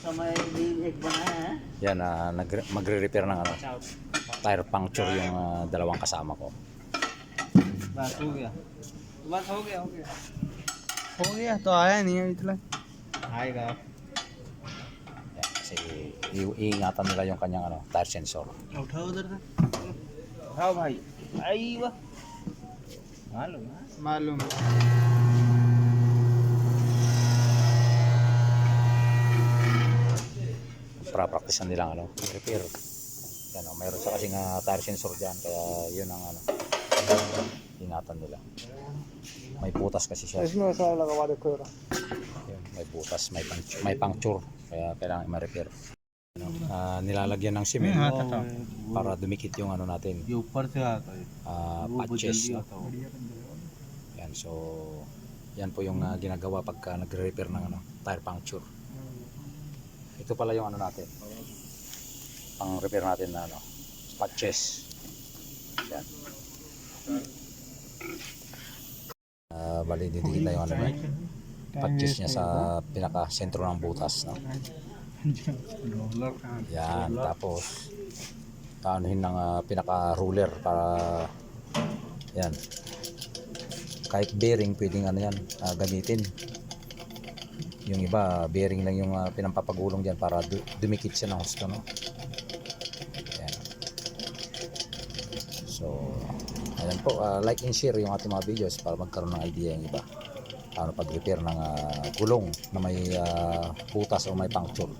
Sa may liig ba na Yan, magre-repair ng ano, tire puncture yung dalawang kasama ko. बस हो गया बस हो गया हो गया तो आया नहीं अभी तक आएगा Yan, kasi iingatan nila yung kanyang ano, tire sensor. उठाओ उधर से उठाओ भाई आई वाह मालूम है मालूम Pra-practicean nilang ano, repair. Yan, mayroon sa kasing tire sensor dyan, kaya yun ang ano, ingatan nila. May butas kasi siya. इसमें ऐसा लगवा देखो जरा Yun, may butas, may puncture, kaya kailangan i-repair. Ano, nilalagyan ng cement para dumikit yung ano natin, ये ऊपर से आता है वो बहुत patches. जल्दी No? आता हो Yan, so yan po yung ginagawa pagka nagre-repair ng ano, tire puncture. Ito pala yung ano natin, pang repair natin na ano, patches. Yan. Bali didikit na yung ano, patches niya sa pinaka sentro ng butas, no? Yan, tapos anuhin ng pinaka ruler para yan, kahit bearing pwedeng ano yan, gamitin. Yung iba bearing lang yung pinampapagulong diyan para dumikit siya ng husto, no? Yan. So ayan po, like and share yung ating mga videos para magkaroon ng idea yung iba paano pag-repair ng gulong na may butas o may puncture.